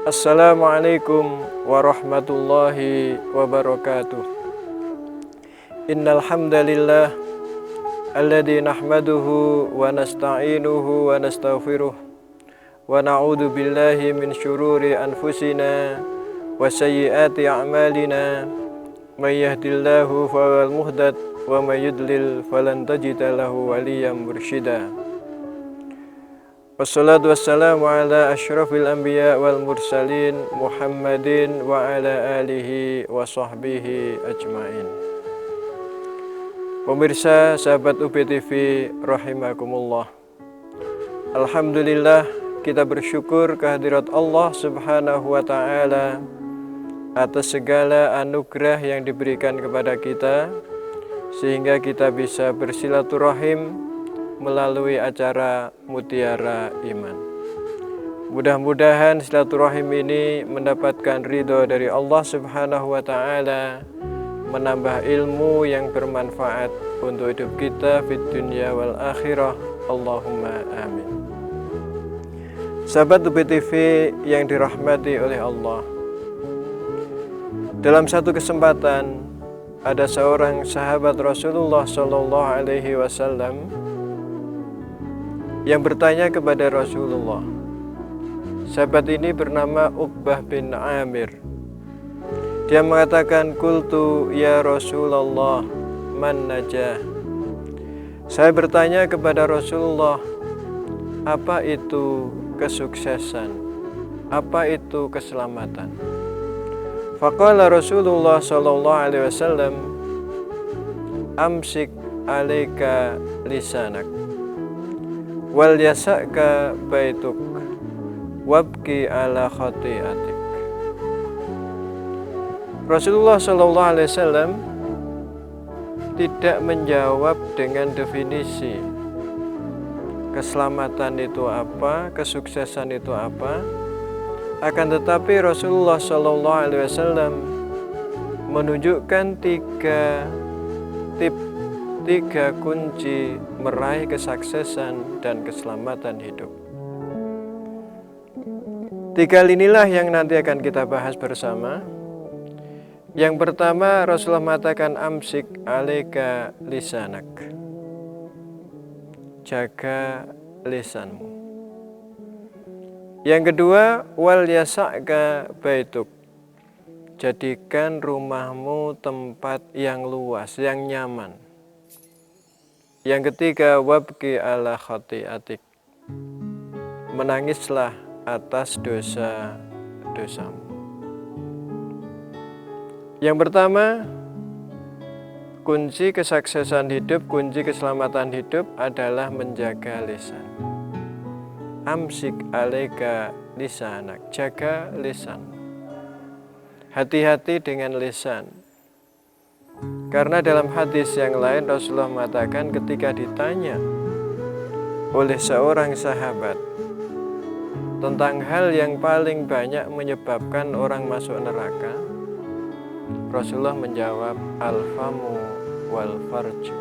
Assalamualaikum warahmatullahi wabarakatuh. Innal hamdalillah alladzi nahmaduhu wa nasta'inuhu wa nastaghfiruh wa na'udzu billahi min syururi anfusina wa sayyiati a'malina. May yahdihillahu fahuwal muhtad wa may yudlil falan tajida lahu waliyyan mursyida. Wassalatu wassalamu ala asyrafil anbiya wal mursalin Muhammadin wa ala alihi wa sahbihi ajmain. Pemirsa sahabat UBTV rahimakumullah, alhamdulillah kita bersyukur kehadirat Allah subhanahu wa ta'ala atas segala anugerah yang diberikan kepada kita, sehingga kita bisa bersilaturahim melalui acara Mutiara Iman. Mudah-mudahan silaturahim ini mendapatkan ridho dari Allah subhanahu wa ta'ala, menambah ilmu yang bermanfaat untuk hidup kita di dunia wal akhirah. Allahumma amin. Sahabat UBTV yang dirahmati oleh Allah, dalam satu kesempatan ada seorang sahabat Rasulullah Shallallahu Alaihi Wasallam yang bertanya kepada Rasulullah. Sahabat ini bernama Uqbah bin Amir. Dia mengatakan, "Qultu ya Rasulullah, man najah?" Saya bertanya kepada Rasulullah, apa itu kesuksesan? Apa itu keselamatan? Faqala Rasulullah sallallahu alaihi wasallam, "Amsik alaika lisanak wal yasaka baituk wabki ala khati'atik." Rasulullah sallallahu alaihi wasallam tidak menjawab dengan definisi keselamatan itu apa, kesuksesan itu apa. Akan tetapi Rasulullah sallallahu alaihi wasallam menunjukkan tiga kunci meraih kesuksesan dan keselamatan hidup. Tiga inilah yang nanti akan kita bahas bersama. Yang pertama, Rasulullah mengatakan, amsik alaika lisanak, jaga lisanmu. Yang kedua, wal yasa'ka baituk, jadikan rumahmu tempat yang luas, yang nyaman. Yang ketiga, wabki ala khati'atik, menangislah atas dosa-dosamu. Yang pertama, kunci kesuksesan hidup, kunci keselamatan hidup adalah menjaga lisan. Amsik alaika lisanak, jaga lisan. Hati-hati dengan lisan. Karena dalam hadis yang lain Rasulullah mengatakan ketika ditanya oleh seorang sahabat tentang hal yang paling banyak menyebabkan orang masuk neraka, Rasulullah menjawab, al-famu wal farju,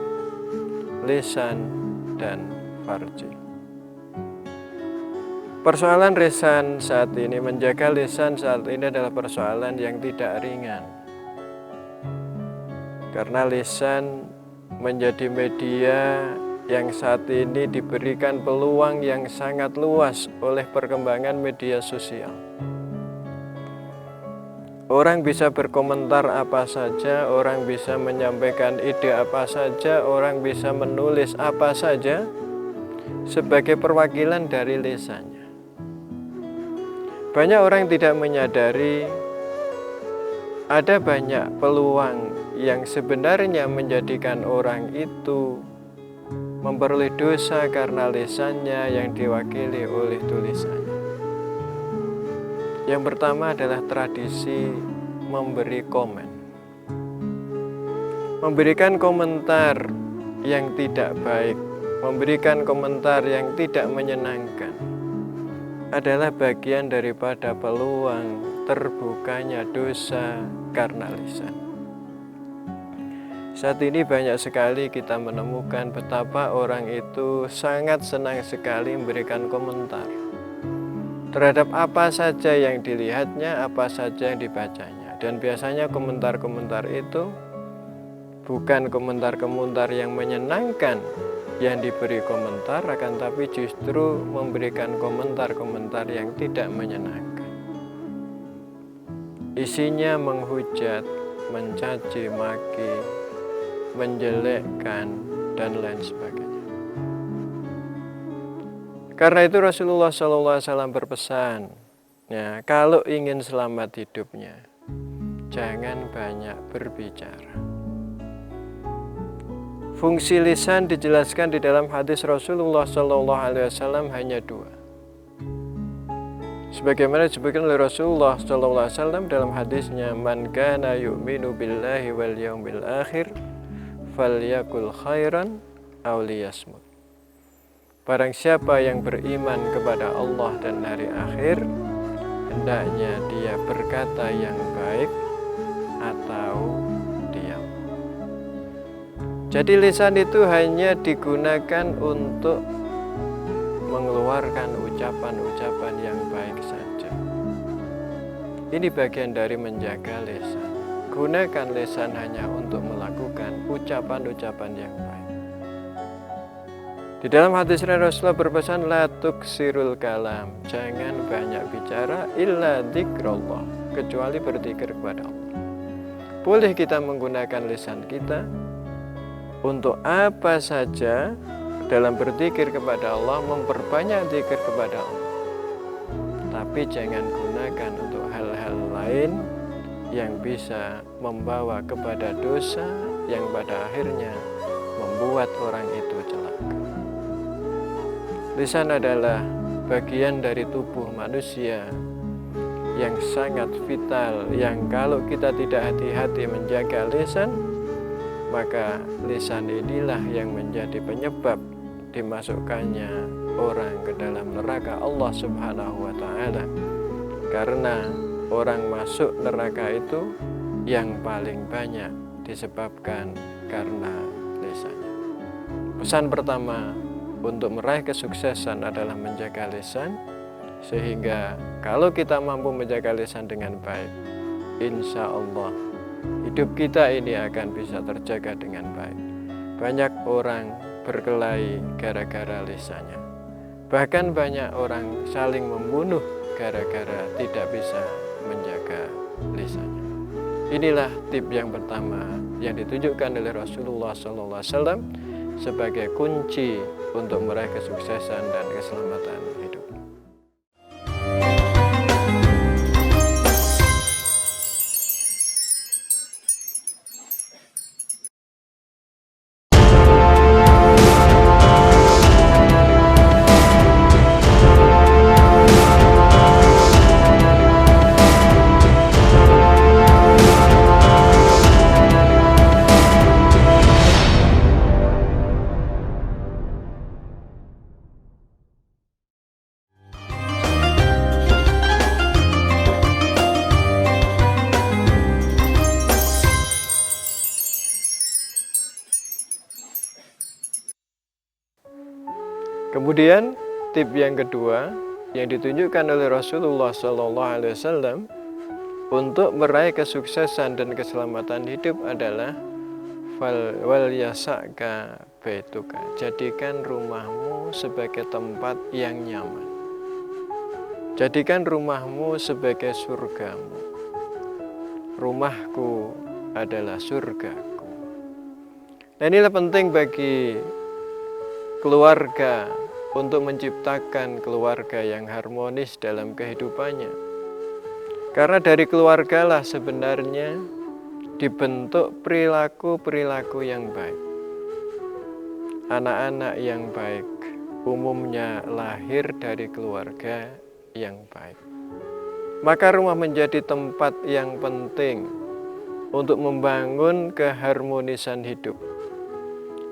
lisan dan farji. Persoalan lisan saat ini, menjaga lisan saat ini adalah persoalan yang tidak ringan. Karena lisan menjadi media yang saat ini diberikan peluang yang sangat luas oleh perkembangan media sosial. Orang bisa berkomentar apa saja, orang bisa menyampaikan ide apa saja, orang bisa menulis apa saja sebagai perwakilan dari lisannya. Banyak orang tidak menyadari ada banyak peluang yang sebenarnya menjadikan orang itu memperoleh dosa karena lisannya yang diwakili oleh tulisannya. Yang pertama adalah tradisi memberi komen. Memberikan komentar yang tidak baik, memberikan komentar yang tidak menyenangkan adalah bagian daripada peluang terbukanya dosa karena lisan. Saat ini banyak sekali kita menemukan betapa orang itu sangat senang sekali memberikan komentar. terhadap apa saja yang dilihatnya, apa saja yang dibacanya. Dan biasanya komentar-komentar itu bukan komentar-komentar yang menyenangkan yang diberi komentar, akan tapi justru memberikan komentar-komentar yang tidak menyenangkan. Isinya menghujat, mencaci maki, menjelekkan, dan lain sebagainya. Karena itu Rasulullah SAW berpesan, ya, kalau ingin selamat hidupnya, jangan banyak berbicara. Fungsi lisan dijelaskan di dalam hadis Rasulullah SAW hanya dua. Sebagaimana disebutkan oleh Rasulullah SAW dalam hadisnya, man kana yu'minu billahi wal yaumil akhir falyakul khairan aw liyasmut. Barang siapa yang beriman kepada Allah dan hari akhir, hendaknya dia berkata yang baik atau diam. Jadi lisan itu hanya digunakan untuk mengeluarkan ucapan-ucapan yang baik saja. Ini bagian dari menjaga lisan. Gunakan lisan hanya untuk melakukan ucapan-ucapan yang baik. Di dalam hadis Rasulullah berpesan, la tuksirul kalam, jangan banyak bicara illa dzikrullah, kecuali berzikir kepada Allah. Boleh kita menggunakan lisan kita untuk apa saja dalam berzikir kepada Allah, memperbanyak zikir kepada Allah. Tapi jangan gunakan untuk hal-hal lain yang bisa membawa kepada dosa yang pada akhirnya membuat orang itu celaka. Lisan adalah bagian dari tubuh manusia yang sangat vital, yang kalau kita tidak hati-hati menjaga lisan, maka lisan inilah yang menjadi penyebab dimasukkannya orang ke dalam neraka Allah Subhanahu wa Ta'ala. Karena orang masuk neraka itu yang paling banyak disebabkan karena lisannya. Pesan pertama untuk meraih kesuksesan adalah menjaga lisan, sehingga kalau kita mampu menjaga lisan dengan baik, insya Allah hidup kita ini akan bisa terjaga dengan baik. Banyak orang berkelahi gara-gara lisannya. Bahkan banyak orang saling membunuh gara-gara tidak bisa menjaga lisannya. Inilah tip yang pertama yang ditunjukkan oleh Rasulullah SAW sebagai kunci untuk meraih kesuksesan dan keselamatan hidup. Kemudian tip yang kedua yang ditunjukkan oleh Rasulullah SAW untuk meraih kesuksesan dan keselamatan hidup adalah wal yasaka baituka, jadikan rumahmu sebagai tempat yang nyaman. Jadikan rumahmu sebagai surgamu. Rumahku adalah surgaku. Nah, inilah penting bagi keluarga untuk menciptakan keluarga yang harmonis dalam kehidupannya. Karena dari keluargalah sebenarnya dibentuk perilaku-perilaku yang baik. Anak-anak yang baik umumnya lahir dari keluarga yang baik. Maka rumah menjadi tempat yang penting untuk membangun keharmonisan hidup.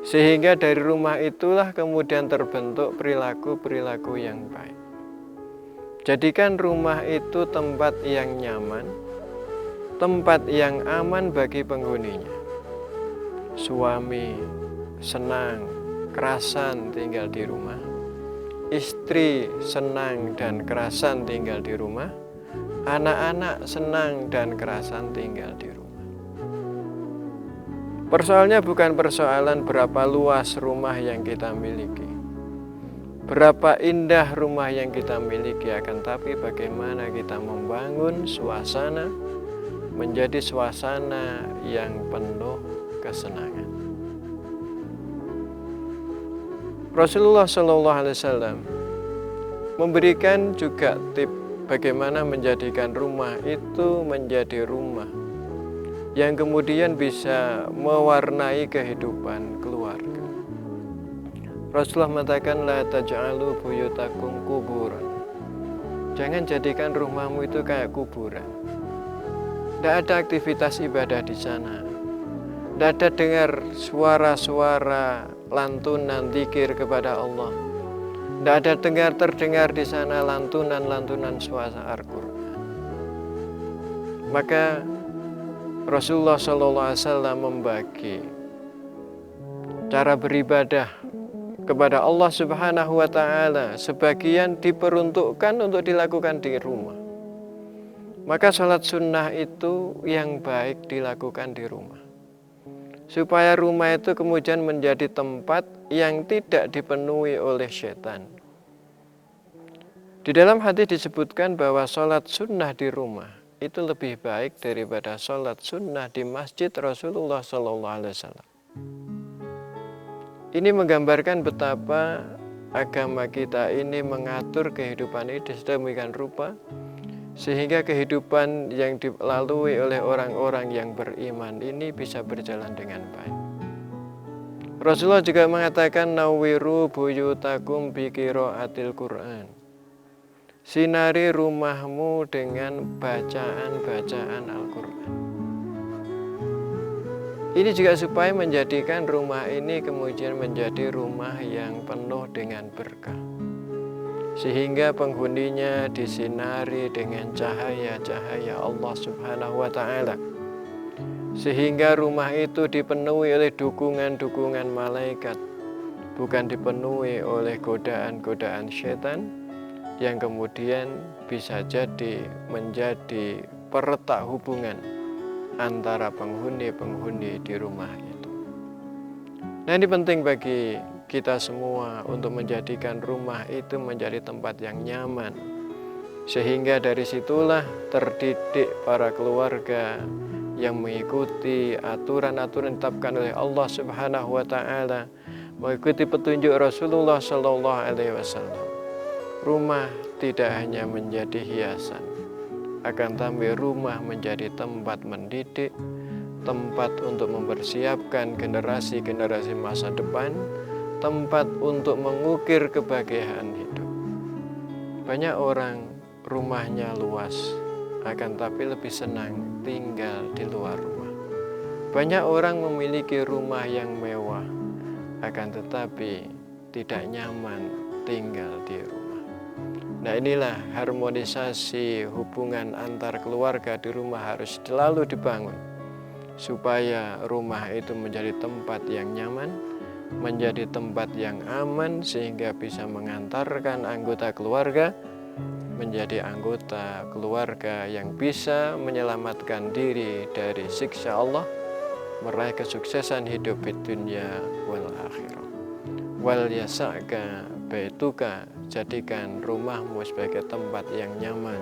Sehingga dari rumah itulah kemudian terbentuk perilaku-perilaku yang baik. Jadikan rumah itu tempat yang nyaman, tempat yang aman bagi penghuninya. Suami senang, kerasan tinggal di rumah. istri senang dan kerasan tinggal di rumah, anak-anak senang dan kerasan tinggal di rumah. Persoalannya bukan persoalan berapa luas rumah yang kita miliki, berapa indah rumah yang kita miliki, akan tapi bagaimana kita membangun suasana menjadi suasana yang penuh kesenangan. Rasulullah SAW memberikan juga tips bagaimana menjadikan rumah itu menjadi rumah yang kemudian bisa mewarnai kehidupan keluarga. Rasulullah mengatakan, la taj'alu buyutakum kuburan. Jangan jadikan rumahmu itu kayak kuburan. Tidak ada aktivitas ibadah di sana. Tidak ada dengar suara-suara lantunan zikir kepada Allah. Tidak ada terdengar di sana lantunan suara Al-Quran. Maka Rasulullah SAW membagi cara beribadah kepada Allah Subhanahu wa Ta'ala. Sebagian diperuntukkan untuk dilakukan di rumah. Maka sholat sunnah itu yang baik dilakukan di rumah, supaya rumah itu kemudian menjadi tempat yang tidak dipenuhi oleh setan. Di dalam hadis disebutkan bahwa sholat sunnah di rumah itu lebih baik daripada sholat sunnah di masjid Rasulullah SAW. Ini menggambarkan betapa agama kita ini mengatur kehidupan ini sedemikian rupa, sehingga kehidupan yang dilalui oleh orang-orang yang beriman ini bisa berjalan dengan baik. Rasulullah juga mengatakan, nawiru buyutakum bi qiraatil Qur'an. Sinari rumahmu dengan bacaan-bacaan Al-Quran. Ini juga supaya menjadikan rumah ini kemudian menjadi rumah yang penuh dengan berkah, sehingga penghuninya disinari dengan cahaya-cahaya Allah Subhanahu wa Ta'ala, sehingga rumah itu dipenuhi oleh dukungan-dukungan malaikat, bukan dipenuhi oleh godaan-godaan setan yang kemudian bisa jadi menjadi peretak hubungan antara penghuni-penghuni di rumah itu. Nah, ini penting bagi kita semua untuk menjadikan rumah itu menjadi tempat yang nyaman, sehingga dari situlah terdidik para keluarga yang mengikuti aturan-aturan ditetapkan oleh Allah Subhanahu wa Ta'ala, mengikuti petunjuk Rasulullah SAW. Rumah tidak hanya menjadi hiasan, akan tapi rumah menjadi tempat mendidik, tempat untuk mempersiapkan generasi-generasi masa depan, tempat untuk mengukir kebahagiaan hidup. Banyak orang rumahnya luas, akan tapi lebih senang tinggal di luar rumah. Banyak orang memiliki rumah yang mewah, akan tetapi tidak nyaman tinggal di rumah. Nah, inilah harmonisasi hubungan antar keluarga di rumah harus selalu dibangun, supaya rumah itu menjadi tempat yang nyaman, menjadi tempat yang aman, sehingga bisa mengantarkan anggota keluarga menjadi anggota keluarga yang bisa menyelamatkan diri dari siksa Allah, meraih kesuksesan hidup di dunia wal akhirah. Wal yasa'ka baituka, jadikan rumahmu sebagai tempat yang nyaman,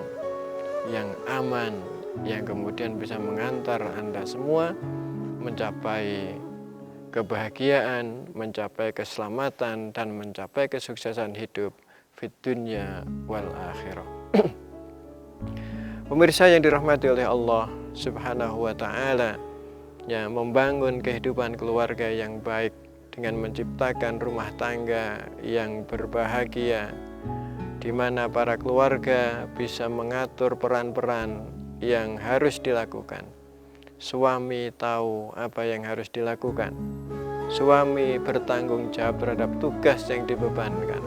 yang aman, yang kemudian bisa mengantar Anda semua mencapai kebahagiaan, mencapai keselamatan, dan mencapai kesuksesan hidup di dunia wal akhirah. Pemirsa yang dirahmati oleh Allah Subhanahu wa Ta'ala, ya, membangun kehidupan keluarga yang baik dengan menciptakan rumah tangga yang berbahagia, di mana para keluarga bisa mengatur peran-peran yang harus dilakukan. Suami tahu apa yang harus dilakukan. Suami bertanggung jawab terhadap tugas yang dibebankan.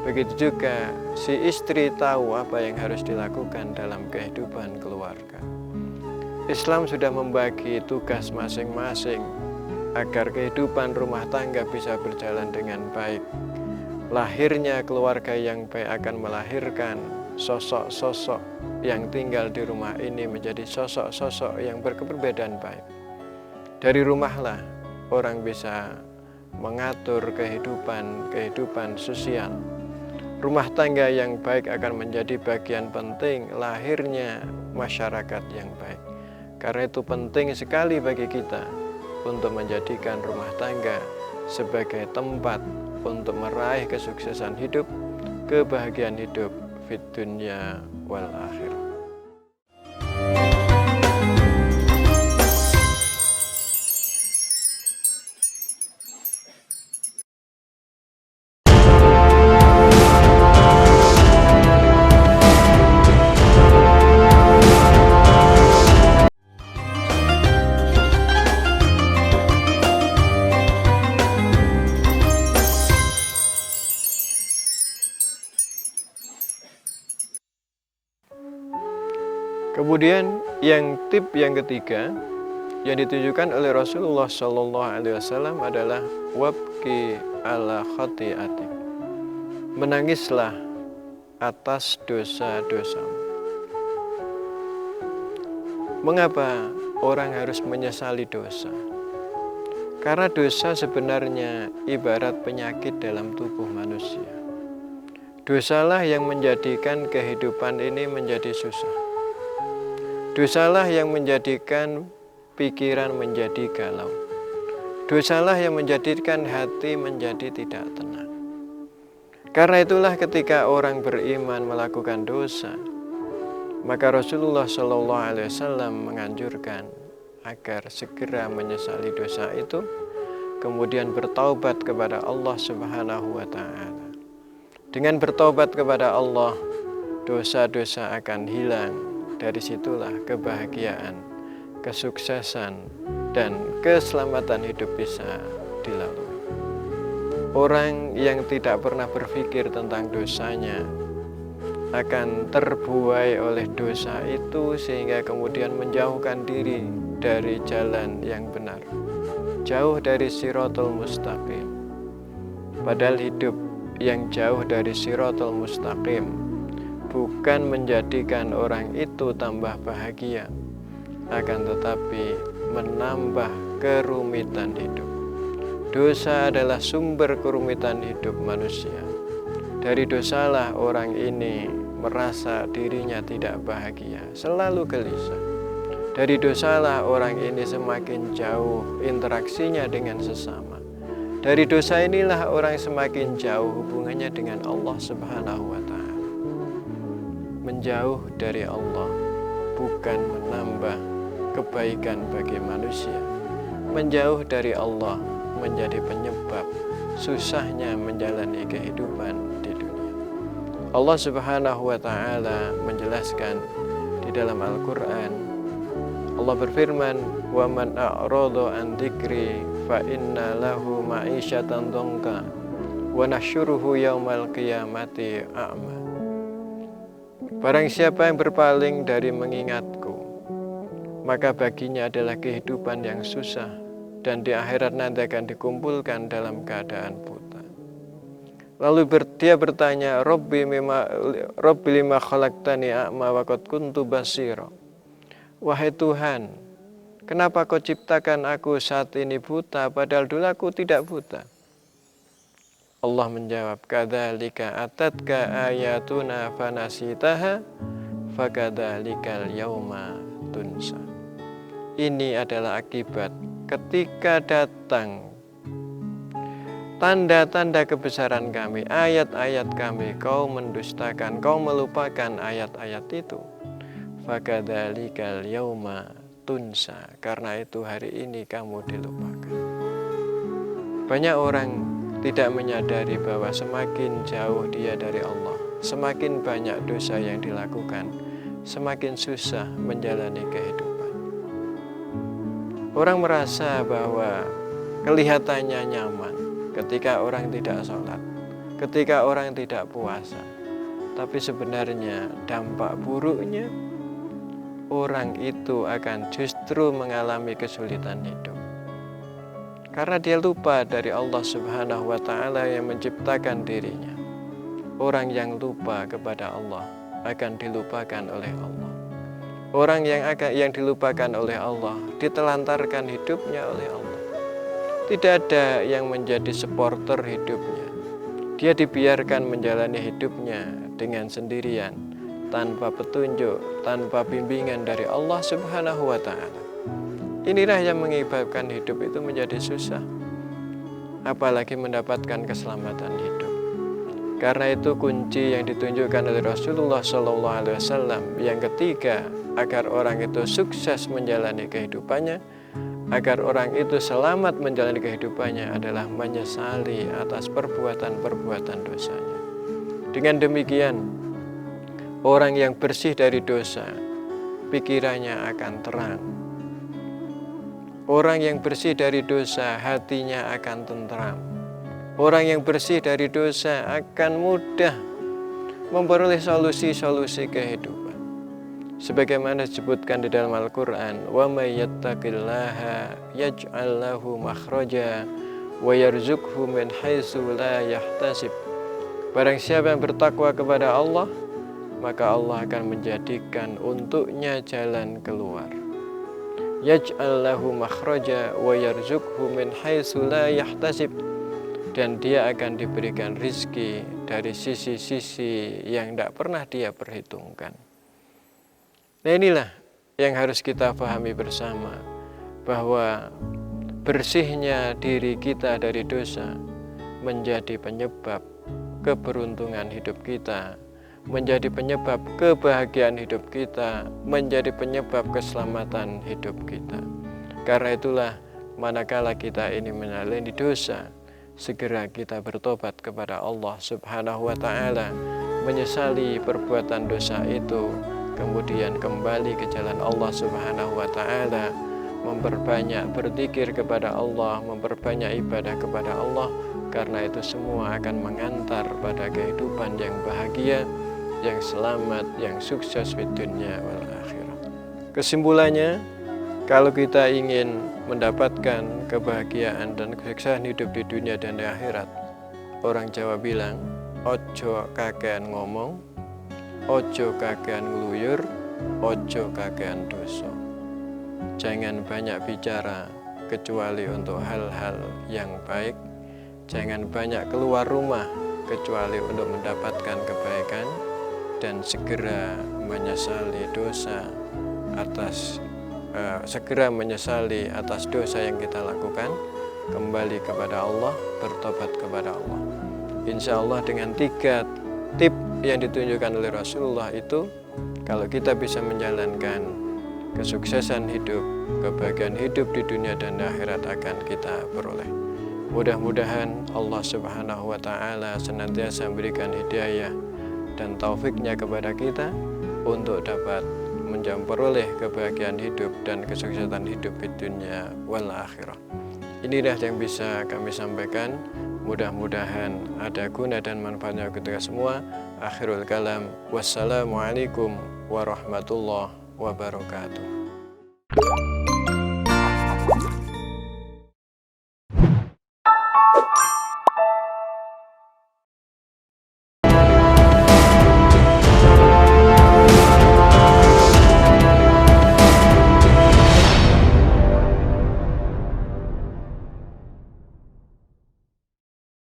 Begitu juga si istri tahu apa yang harus dilakukan dalam kehidupan keluarga. Islam sudah membagi tugas masing-masing agar kehidupan rumah tangga bisa berjalan dengan baik. Lahirnya keluarga yang baik akan melahirkan sosok-sosok yang tinggal di rumah ini menjadi sosok-sosok yang berkepribadian baik. Dari rumahlah orang bisa mengatur kehidupan sosial. Rumah tangga yang baik akan menjadi bagian penting lahirnya masyarakat yang baik. Karena itu penting sekali bagi kita untuk menjadikan rumah tangga sebagai tempat untuk meraih kesuksesan hidup, kebahagiaan hidup fid dunya wal akhirah. Kemudian tip yang ketiga yang ditujukan oleh Rasulullah SAW adalah wabki ala khati'atik. Menangislah atas dosa-dosamu. Mengapa orang harus menyesali dosa? Karena dosa sebenarnya ibarat penyakit dalam tubuh manusia. Dosalah yang menjadikan kehidupan ini menjadi susah. Dosalah yang menjadikan pikiran menjadi galau. Dosalah yang menjadikan hati menjadi tidak tenang. Karena itulah ketika orang beriman melakukan dosa, maka Rasulullah SAW menganjurkan agar segera menyesali dosa itu, kemudian bertaubat kepada Allah Subhanahu wa Ta'ala. Dengan bertaubat kepada Allah, dosa-dosa akan hilang. Dari situlah kebahagiaan, kesuksesan, dan keselamatan hidup bisa dilalui. Orang yang tidak pernah berpikir tentang dosanya akan terbuai oleh dosa itu sehingga kemudian menjauhkan diri dari jalan yang benar, jauh dari Shirathul Mustaqim. Padahal hidup yang jauh dari Shirathul Mustaqim bukan menjadikan orang itu tambah bahagia, akan tetapi menambah kerumitan hidup. Dosa adalah sumber kerumitan hidup manusia. Dari dosalah orang ini merasa dirinya tidak bahagia, selalu gelisah. Dari dosalah orang ini semakin jauh interaksinya dengan sesama. Dari dosa inilah orang semakin jauh hubungannya dengan Allah Subhanahu wa Ta'ala. Menjauh dari Allah bukan menambah kebaikan bagi manusia. Menjauh dari Allah menjadi penyebab susahnya menjalani kehidupan di dunia. Allah Subhanahu wa Ta'ala menjelaskan di dalam Al-Quran. Allah berfirman, "Wa man a'rada an dzikri fa inna lahu ma'isyatan dhanka wa nahsyuruhu yaumal qiyamati a'ma." Barang siapa yang berpaling dari mengingatku, maka baginya adalah kehidupan yang susah, dan di akhirat nanti akan dikumpulkan dalam keadaan buta. Lalu dia bertanya, Rabbi lima khalaqtani a'ma wa qad kuntu basira. Wahai Tuhan, kenapa kau ciptakan aku saat ini buta, padahal dulu aku tidak buta? Allah menjawab, kadzalika atatka ayatuna fanasitaha fakadzalikal yauma tunsa. Ini adalah akibat ketika datang tanda-tanda kebesaran kami, ayat-ayat kami, kau mendustakan, kau melupakan ayat-ayat itu. Fakadzalikal yauma tunsa. Karena itu hari ini kamu dilupakan. Banyak orang tidak menyadari bahwa semakin jauh dia dari Allah, semakin banyak dosa yang dilakukan, semakin susah menjalani kehidupan. Orang merasa bahwa kelihatannya nyaman ketika orang tidak sholat, ketika orang tidak puasa. Tapi sebenarnya dampak buruknya, orang itu akan justru mengalami kesulitan hidup. Karena dia lupa dari Allah Subhanahu wa Ta'ala yang menciptakan dirinya. Orang yang lupa kepada Allah akan dilupakan oleh Allah. Orang yang dilupakan oleh Allah ditelantarkan hidupnya oleh Allah. Tidak ada yang menjadi supporter hidupnya. Dia dibiarkan menjalani hidupnya dengan sendirian, tanpa petunjuk, tanpa bimbingan dari Allah Subhanahu wa Ta'ala. Inilah yang menyebabkan hidup itu menjadi susah, apalagi mendapatkan keselamatan hidup. Karena itu kunci yang ditunjukkan oleh Rasulullah SAW yang ketiga, agar orang itu sukses menjalani kehidupannya, agar orang itu selamat menjalani kehidupannya adalah menyesali atas perbuatan-perbuatan dosanya. Dengan demikian, orang yang bersih dari dosa, pikirannya akan terang. Orang yang bersih dari dosa, hatinya akan tentram. Orang yang bersih dari dosa akan mudah memperoleh solusi-solusi kehidupan. Sebagaimana disebutkan di dalam Al-Quran, wa may yattaqillaha yaj'al lahu makhraja wa yarzuqhu min haitsu la yahtasib. Barang siapa yang bertakwa kepada Allah, maka Allah akan menjadikan untuknya jalan keluar. Yaj'al lahu makhraja wa yarzuqhu min haitsu la yahtasib. Dan dia akan diberikan rizki dari sisi-sisi yang tidak pernah dia perhitungkan. Nah, inilah yang harus kita pahami bersama, bahwa bersihnya diri kita dari dosa menjadi penyebab keberuntungan hidup kita, menjadi penyebab kebahagiaan hidup kita, menjadi penyebab keselamatan hidup kita. Karena itulah manakala kita ini menyalahkan dosa, segera kita bertobat kepada Allah Subhanahu wa Ta'ala, menyesali perbuatan dosa itu, kemudian kembali ke jalan Allah Subhanahu wa Ta'ala, memperbanyak berzikir kepada Allah, memperbanyak ibadah kepada Allah, karena itu semua akan mengantar pada kehidupan yang bahagia, yang selamat, yang sukses di dunia wal akhirah. Kesimpulannya, kalau kita ingin mendapatkan kebahagiaan dan kesuksesan hidup di dunia dan di akhirat, orang Jawa bilang, ojo kakean ngomong, ojo kakean ngeluyur, ojo kakean dosa. Jangan banyak bicara kecuali untuk hal-hal yang baik. Jangan banyak keluar rumah kecuali untuk mendapatkan kebaikan, dan segera menyesali dosa atas dosa yang kita lakukan, kembali kepada Allah, bertobat kepada Allah. Insya Allah dengan 3 tip yang ditunjukkan oleh Rasulullah itu, kalau kita bisa menjalankan, kesuksesan hidup, kebahagiaan hidup di dunia dan di akhirat akan kita peroleh. Mudah-mudahan Allah Subhanahu wa Ta'ala senantiasa memberikan hidayah dan taufiknya kepada kita untuk dapat memperoleh kebahagiaan hidup dan kesuksesan hidup di dunia wal akhirah. Inilah yang bisa kami sampaikan. Mudah-mudahan ada guna dan manfaatnya kepada semua. Akhirul kalam, wassalamualaikum warahmatullahi wabarakatuh.